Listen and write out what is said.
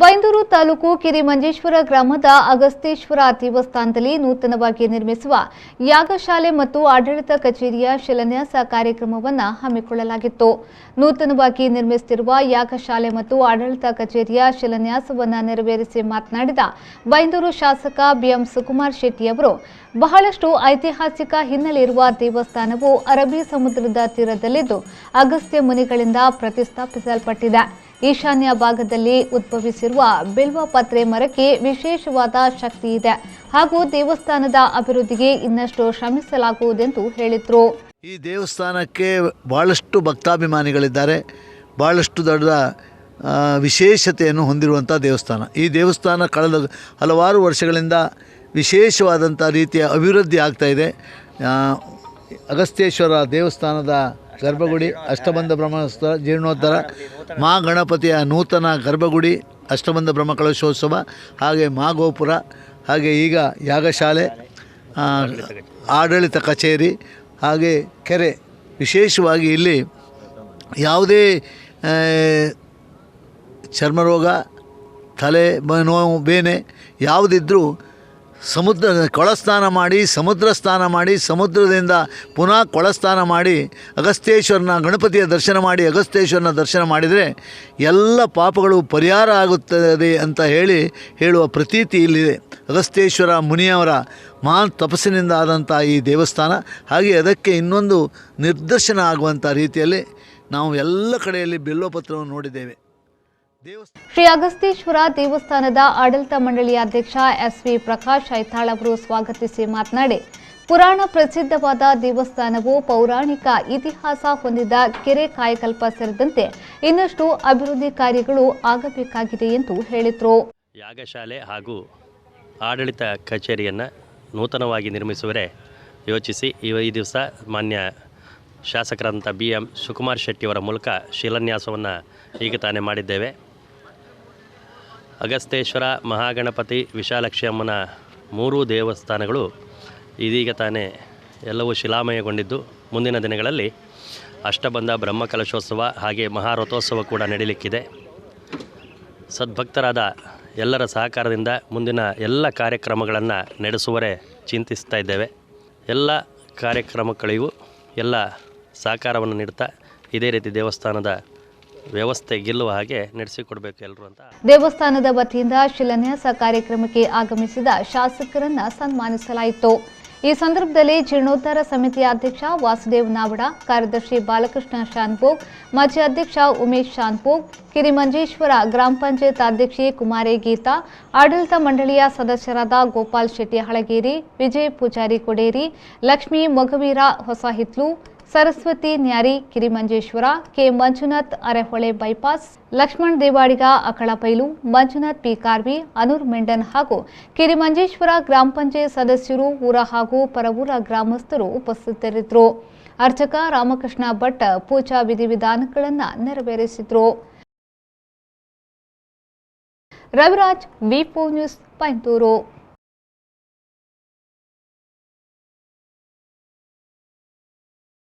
ಬೈಂದೂರು ತಾಲೂಕು ಕಿರಿಮಂಜೇಶ್ವರ ಗ್ರಾಮದ ಅಗಸ್ತೇಶ್ವರ ದೇವಸ್ಥಾನದಲ್ಲಿ ನೂತನವಾಗಿ ನಿರ್ಮಿಸುವ ಯಾಗಶಾಲೆ ಮತ್ತು ಆಡಳಿತ ಕಚೇರಿಯ ಶಿಲಾನ್ಯಾಸ ಕಾರ್ಯಕ್ರಮವನ್ನು ಹಮ್ಮಿಕೊಳ್ಳಲಾಗಿತ್ತು. ನೂತನವಾಗಿ ನಿರ್ಮಿಸುತ್ತಿರುವ ಯಾಗಶಾಲೆ ಮತ್ತು ಆಡಳಿತ ಕಚೇರಿಯ ಶಿಲಾನ್ಯಾಸವನ್ನು ನೆರವೇರಿಸಿ ಮಾತನಾಡಿದ ಬೈಂದೂರು ಶಾಸಕ ಬಿಎಂ ಸುಕುಮಾರ್ ಶೆಟ್ಟಿ ಅವರು, ಬಹಳಷ್ಟು ಐತಿಹಾಸಿಕ ಹಿನ್ನೆಲೆ ಇರುವ ದೇವಸ್ಥಾನವು ಅರಬ್ಬಿ ಸಮುದ್ರದ ತೀರದಲ್ಲಿದ್ದು ಅಗಸ್ತ್ಯ ಮುನಿಗಳಿಂದ ಪ್ರತಿಷ್ಠಾಪಿಸಲ್ಪಟ್ಟಿದೆ. ಈಶಾನ್ಯ ಭಾಗದಲ್ಲಿ ಉದ್ಭವಿಸಿರುವ ಬಿಲ್ವಪತ್ರೆ ಮರಕ್ಕೆ ವಿಶೇಷವಾದ ಶಕ್ತಿ ಇದೆ ಹಾಗೂ ದೇವಸ್ಥಾನದ ಅಭಿವೃದ್ಧಿಗೆ ಇನ್ನಷ್ಟು ಶ್ರಮಿಸಲಾಗುವುದೆಂದು ಹೇಳಿದರು. ಈ ದೇವಸ್ಥಾನಕ್ಕೆ ಬಹಳಷ್ಟು ಭಕ್ತಾಭಿಮಾನಿಗಳಿದ್ದಾರೆ. ಬಹಳಷ್ಟು ದೊಡ್ಡ ವಿಶೇಷತೆಯನ್ನು ಹೊಂದಿರುವಂಥ ದೇವಸ್ಥಾನ. ಈ ದೇವಸ್ಥಾನ ಕಳೆದ ಹಲವಾರು ವರ್ಷಗಳಿಂದ ವಿಶೇಷವಾದಂಥ ರೀತಿಯ ಅಭಿವೃದ್ಧಿ ಆಗ್ತಾಯಿದೆ. ಅಗಸ್ತೇಶ್ವರ ದೇವಸ್ಥಾನದ ಗರ್ಭಗುಡಿ, ಅಷ್ಟಬಂಧ ಬ್ರಹ್ಮೋತ್ಸವ, ಜೀರ್ಣೋದ್ಧಾರ, ಗಣಪತಿಯ ನೂತನ ಗರ್ಭಗುಡಿ, ಅಷ್ಟಬಂಧ ಬ್ರಹ್ಮಕಲಶೋತ್ಸವ, ಹಾಗೆ ಗೋಪುರ, ಹಾಗೆ ಈಗ ಯಾಗಶಾಲೆ, ಆಡಳಿತ ಕಚೇರಿ, ಹಾಗೆ ಕೆರೆ. ವಿಶೇಷವಾಗಿ ಇಲ್ಲಿ ಯಾವುದೇ ಚರ್ಮರೋಗ, ತಲೆ ನೋವು, ಬೇನೆ ಯಾವುದಿದ್ದರೂ ಕೊಳಸ್ನಾನ ಮಾಡಿ, ಸಮುದ್ರ ಸ್ನಾನ ಮಾಡಿ, ಸಮುದ್ರದಿಂದ ಪುನಃ ಕೊಳಸ್ನಾನ ಮಾಡಿ ಅಗಸ್ತೇಶ್ವರನ ಗಣಪತಿಯ ದರ್ಶನ ಮಾಡಿ ಅಗಸ್ತೇಶ್ವರನ ದರ್ಶನ ಮಾಡಿದರೆ ಎಲ್ಲ ಪಾಪಗಳು ಪರಿಹಾರ ಆಗುತ್ತದೆ ಅಂತ ಹೇಳುವ ಪ್ರತೀತಿ ಇಲ್ಲಿದೆ. ಅಗಸ್ತೇಶ್ವರ ಮುನಿಯವರ ಮಹಾನ್ ತಪಸ್ಸಿನಿಂದ ಆದಂಥ ಈ ದೇವಸ್ಥಾನ. ಹಾಗೆ ಅದಕ್ಕೆ ಇನ್ನೊಂದು ನಿದರ್ಶನ ಆಗುವಂಥ ರೀತಿಯಲ್ಲಿ ನಾವು ಎಲ್ಲ ಕಡೆಯಲ್ಲಿ ಬಿಲ್ವಪತ್ರವನ್ನು ನೋಡಿದ್ದೇವೆ. ಶ್ರೀ ಅಗಸ್ತೇಶ್ವರ ದೇವಸ್ಥಾನದ ಆಡಳಿತ ಮಂಡಳಿಯ ಅಧ್ಯಕ್ಷ ಎಸ್ವಿ ಪ್ರಕಾಶ್ ಐತಾಳ್ ಅವರು ಸ್ವಾಗತಿಸಿ ಮಾತನಾಡಿ, ಪುರಾಣ ಪ್ರಸಿದ್ಧವಾದ ದೇವಸ್ಥಾನವು ಪೌರಾಣಿಕ ಇತಿಹಾಸ ಹೊಂದಿದ ಕೆರೆ ಕಾಯಕಲ್ಪ ಸೇರಿದಂತೆ ಇನ್ನಷ್ಟು ಅಭಿವೃದ್ಧಿ ಕಾರ್ಯಗಳು ಆಗಬೇಕಾಗಿದೆ ಎಂದು ಹೇಳಿದರು. ಯಾಗಶಾಲೆ ಹಾಗೂ ಆಡಳಿತ ಕಚೇರಿಯನ್ನು ನೂತನವಾಗಿ ನಿರ್ಮಿಸುವರೆ ಯೋಚಿಸಿ ಈ ದಿವಸ ಮಾನ್ಯ ಶಾಸಕರಾದಂಥ ಬಿಎಂ ಸುಕುಮಾರ್ ಶೆಟ್ಟಿಯವರ ಮೂಲಕ ಶಿಲಾನ್ಯಾಸವನ್ನು ಈಗ ತಾನೇ ಮಾಡಿದ್ದೇವೆ. ಅಗಸ್ತೇಶ್ವರ, ಮಹಾಗಣಪತಿ, ವಿಶಾಲಾಕ್ಷಿ ಅಮ್ಮನ 3 ದೇವಸ್ಥಾನಗಳು ಇದೀಗ ತಾನೇ ಎಲ್ಲವೂ ಶಿಲಾಮಯಗೊಂಡಿದ್ದು, ಮುಂದಿನ ದಿನಗಳಲ್ಲಿ ಅಷ್ಟಬಂಧ ಬ್ರಹ್ಮಕಲಶೋತ್ಸವ ಹಾಗೆ ಮಹಾರಥೋತ್ಸವ ಕೂಡ ನಡೆಯಲಿಕ್ಕಿದೆ. ಸದ್ಭಕ್ತರಾದ ಎಲ್ಲರ ಸಹಕಾರದಿಂದ ಮುಂದಿನ ಎಲ್ಲ ಕಾರ್ಯಕ್ರಮಗಳನ್ನು ನಡೆಸುವರೆ ಚಿಂತಿಸ್ತಾ ಇದ್ದೇವೆ. ಎಲ್ಲ ಕಾರ್ಯಕ್ರಮಗಳಿಗೂ ಎಲ್ಲ ಸಹಕಾರವನ್ನು ನೀಡುತ್ತಾ ಇದೇ ರೀತಿ ದೇವಸ್ಥಾನದ ವ್ಯವಸ್ಥೆ ಗೆಲ್ಲುವ ಹಾಗೆ ನಡೆಸಿಕೊಡಬೇಕು ಎಲ್ಲರೂ ಅಂತ. ದೇವಸ್ಥಾನದ ವತಿಯಿಂದ ಶಿಲಾನ್ಯಾಸ ಕಾರ್ಯಕ್ರಮಕ್ಕೆ ಆಗಮಿಸಿದ ಶಾಸಕರನ್ನ ಸನ್ಮಾನಿಸಲಾಯಿತು. ಈ ಸಂದರ್ಭದಲ್ಲಿ ಜೀರ್ಣೋದ್ಧಾರ ಸಮಿತಿಯ ಅಧ್ಯಕ್ಷ ವಾಸುದೇವ್ ನಾವಡ, ಕಾರ್ಯದರ್ಶಿ ಬಾಲಕೃಷ್ಣ ಶಾನ್ಭೋಗ್, ಮಾಜಿ ಅಧ್ಯಕ್ಷ ಉಮೇಶ್ ಶಾನ್ಭೋಗ್, ಕಿರಿಮಂಜೇಶ್ವರ ಗ್ರಾಮ ಪಂಚಾಯತ್ ಅಧ್ಯಕ್ಷೆ ಕುಮಾರಿ ಗೀತಾ, ಆಡಳಿತ ಮಂಡಳಿಯ ಸದಸ್ಯರಾದ Gopal Shetty Halageri, Vijay Poojari Koderi, Lakshmi Mogaveera Hosahithlu, Saraswati Nyari Kirimanjeshwara, K Manjunath Arehole bypass, Lakshman Devadiga Akalapailu, Manjunath P Karvi, Anoor Mendon ಹಾಗೂ ಕಿರಿಮಂಜೇಶ್ವರ ಗ್ರಾಮ ಪಂಚಾಯತ್ ಸದಸ್ಯರು, ಊರ ಹಾಗೂ ಪರವೂರ ಗ್ರಾಮಸ್ಥರು ಉಪಸ್ಥಿತರಿದ್ದರು. ಅರ್ಚಕ ರಾಮಕೃಷ್ಣ ಭಟ್ ಪೂಜಾ ವಿಧಿವಿಧಾನಗಳನ್ನು ನೆರವೇರಿಸಿದರು. ರವಿರಾಜ್, ವಿ4 ನ್ಯೂಸ್, ಬೈಂದೂರು.